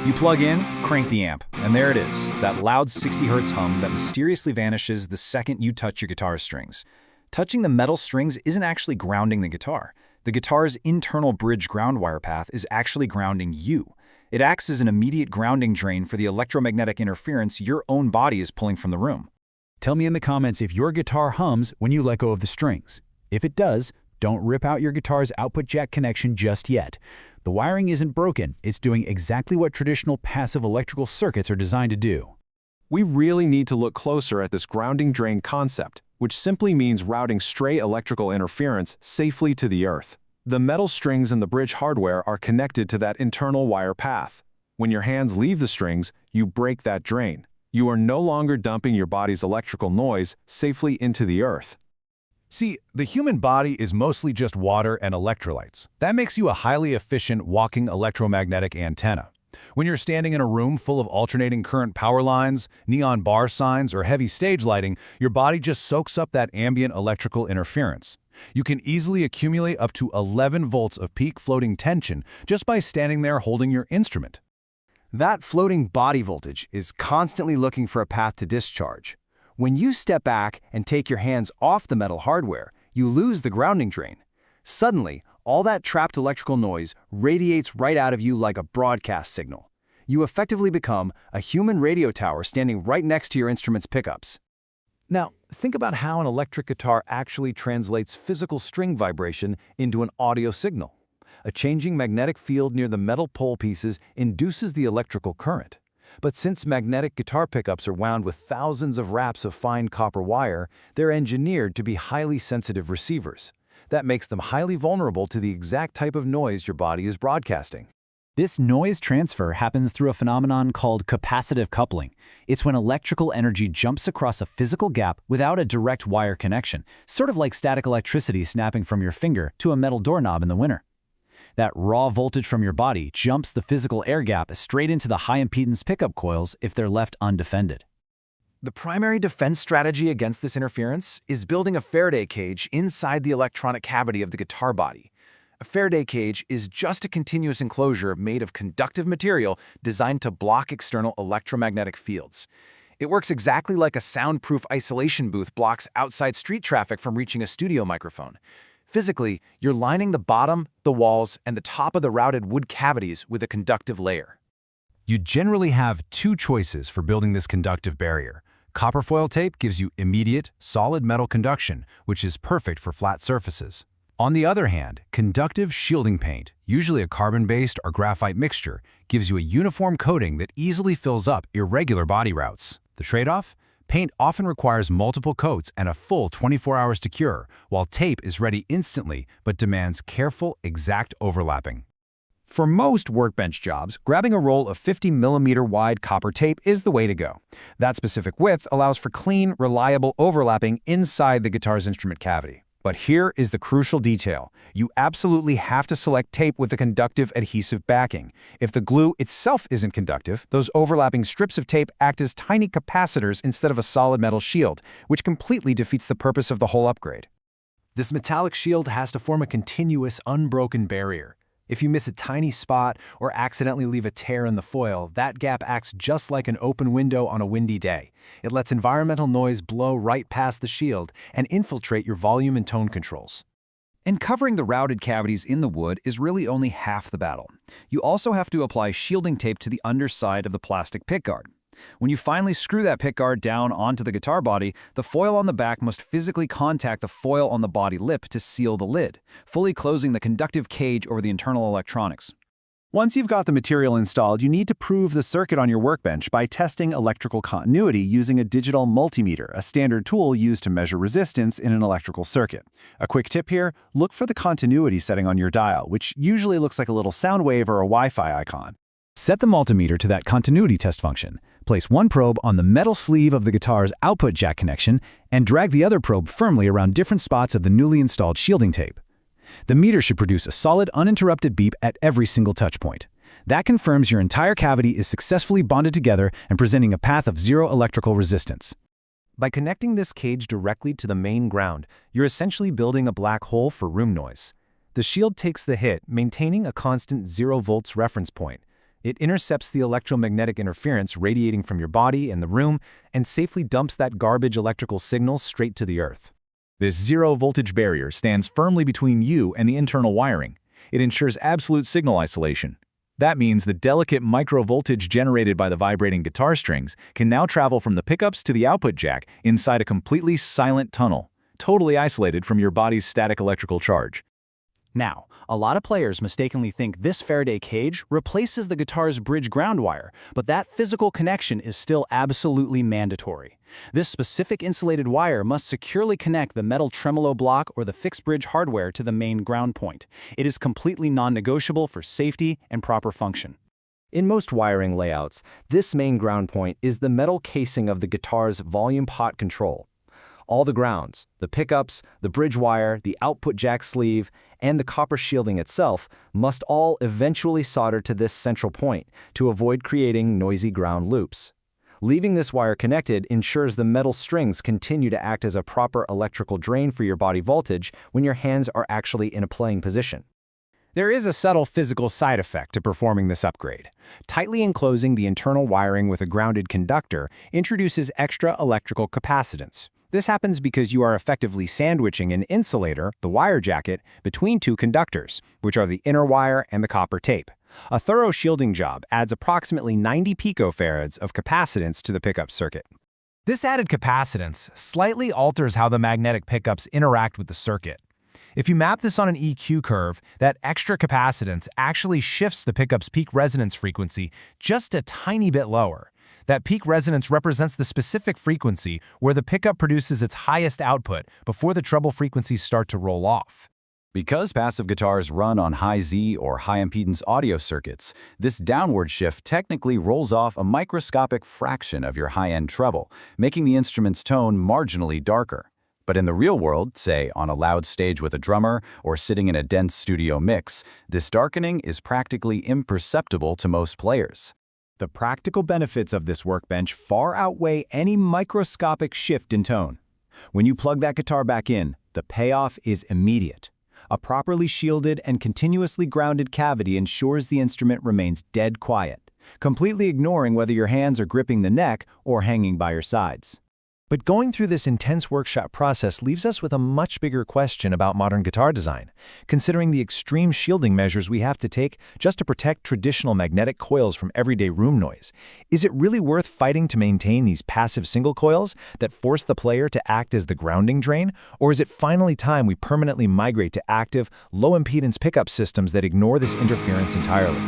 You plug in, crank the amp, and there it is, that loud 60 Hz hum that mysteriously vanishes the second you touch your guitar's strings. Touching the metal strings isn't actually grounding the guitar. The guitar's internal bridge ground wire path is actually grounding you. It acts as an immediate grounding drain for the electromagnetic interference your own body is pulling from the room. Tell me in the comments if your guitar hums when you let go of the strings. If it does, don't rip out your guitar's output jack connection just yet. The wiring isn't broken, it's doing exactly what traditional passive electrical circuits are designed to do. We really need to look closer at this grounding drain concept, which simply means routing stray electrical interference safely to the earth. The metal strings in the bridge hardware are connected to that internal wire path. When your hands leave the strings, you break that drain. You are no longer dumping your body's electrical noise safely into the earth. See, the human body is mostly just water and electrolytes. That makes you a highly efficient walking electromagnetic antenna. When you're standing in a room full of alternating current power lines, neon bar signs, or heavy stage lighting, your body just soaks up that ambient electrical interference. You can easily accumulate up to 11 volts of peak floating tension just by standing there holding your instrument. That floating body voltage is constantly looking for a path to discharge. When you step back and take your hands off the metal hardware, you lose the grounding drain. Suddenly, all that trapped electrical noise radiates right out of you like a broadcast signal. You effectively become a human radio tower standing right next to your instrument's pickups. Now, think about how an electric guitar actually translates physical string vibration into an audio signal. A changing magnetic field near the metal pole pieces induces the electrical current. But since magnetic guitar pickups are wound with thousands of wraps of fine copper wire, they're engineered to be highly sensitive receivers. That makes them highly vulnerable to the exact type of noise your body is broadcasting. This noise transfer happens through a phenomenon called capacitive coupling. It's when electrical energy jumps across a physical gap without a direct wire connection, sort of like static electricity snapping from your finger to a metal doorknob in the winter. That raw voltage from your body jumps the physical air gap straight into the high-impedance pickup coils if they're left undefended. The primary defense strategy against this interference is building a Faraday cage inside the electronic cavity of the guitar body. A Faraday cage is just a continuous enclosure made of conductive material designed to block external electromagnetic fields. It works exactly like a soundproof isolation booth blocks outside street traffic from reaching a studio microphone. Physically, you're lining the bottom, the walls, and the top of the routed wood cavities with a conductive layer. You generally have two choices for building this conductive barrier. Copper foil tape gives you immediate, solid metal conduction, which is perfect for flat surfaces. On the other hand, conductive shielding paint, usually a carbon-based or graphite mixture, gives you a uniform coating that easily fills up irregular body routes. The trade-off? Paint often requires multiple coats and a full 24 hours to cure, while tape is ready instantly but demands careful, exact overlapping. For most workbench jobs, grabbing a roll of 50mm wide copper tape is the way to go. That specific width allows for clean, reliable overlapping inside the guitar's instrument cavity. But here is the crucial detail. You absolutely have to select tape with a conductive adhesive backing. If the glue itself isn't conductive, those overlapping strips of tape act as tiny capacitors instead of a solid metal shield, which completely defeats the purpose of the whole upgrade. This metallic shield has to form a continuous, unbroken barrier. If you miss a tiny spot or accidentally leave a tear in the foil, that gap acts just like an open window on a windy day. It lets environmental noise blow right past the shield and infiltrate your volume and tone controls. And covering the routed cavities in the wood is really only half the battle. You also have to apply shielding tape to the underside of the plastic pickguard. When you finally screw that pickguard down onto the guitar body, the foil on the back must physically contact the foil on the body lip to seal the lid, fully closing the conductive cage over the internal electronics. Once you've got the material installed, you need to prove the circuit on your workbench by testing electrical continuity using a digital multimeter, a standard tool used to measure resistance in an electrical circuit. A quick tip here, look for the continuity setting on your dial, which usually looks like a little sound wave or a Wi-Fi icon. Set the multimeter to that continuity test function. Place one probe on the metal sleeve of the guitar's output jack connection and drag the other probe firmly around different spots of the newly installed shielding tape. The meter should produce a solid, uninterrupted beep at every single touch point. That confirms your entire cavity is successfully bonded together and presenting a path of zero electrical resistance. By connecting this cage directly to the main ground, you're essentially building a black hole for room noise. The shield takes the hit, maintaining a constant 0 volts reference point. It intercepts the electromagnetic interference radiating from your body and the room and safely dumps that garbage electrical signal straight to the earth. This zero-voltage barrier stands firmly between you and the internal wiring. It ensures absolute signal isolation. That means the delicate micro-voltage generated by the vibrating guitar strings can now travel from the pickups to the output jack inside a completely silent tunnel, totally isolated from your body's static electrical charge. Now, a lot of players mistakenly think this Faraday cage replaces the guitar's bridge ground wire, but that physical connection is still absolutely mandatory. This specific insulated wire must securely connect the metal tremolo block or the fixed bridge hardware to the main ground point. It is completely non-negotiable for safety and proper function. In most wiring layouts, this main ground point is the metal casing of the guitar's volume pot control. All the grounds, the pickups, the bridge wire, the output jack sleeve, and the copper shielding itself must all eventually solder to this central point to avoid creating noisy ground loops. Leaving this wire connected ensures the metal strings continue to act as a proper electrical drain for your body voltage when your hands are actually in a playing position. There is a subtle physical side effect to performing this upgrade. Tightly enclosing the internal wiring with a grounded conductor introduces extra electrical capacitance. This happens because you are effectively sandwiching an insulator, the wire jacket, between two conductors, which are the inner wire and the copper tape. A thorough shielding job adds approximately 90 picofarads of capacitance to the pickup circuit. This added capacitance slightly alters how the magnetic pickups interact with the circuit. If you map this on an EQ curve, that extra capacitance actually shifts the pickup's peak resonance frequency just a tiny bit lower. That peak resonance represents the specific frequency where the pickup produces its highest output before the treble frequencies start to roll off. Because passive guitars run on high Z or high impedance audio circuits, this downward shift technically rolls off a microscopic fraction of your high-end treble, making the instrument's tone marginally darker. But in the real world, say on a loud stage with a drummer or sitting in a dense studio mix, this darkening is practically imperceptible to most players. The practical benefits of this workbench far outweigh any microscopic shift in tone. When you plug that guitar back in, the payoff is immediate. A properly shielded and continuously grounded cavity ensures the instrument remains dead quiet, completely ignoring whether your hands are gripping the neck or hanging by your sides. But going through this intense workshop process leaves us with a much bigger question about modern guitar design. Considering the extreme shielding measures we have to take just to protect traditional magnetic coils from everyday room noise, is it really worth fighting to maintain these passive single coils that force the player to act as the grounding drain? Or is it finally time we permanently migrate to active, low-impedance pickup systems that ignore this interference entirely?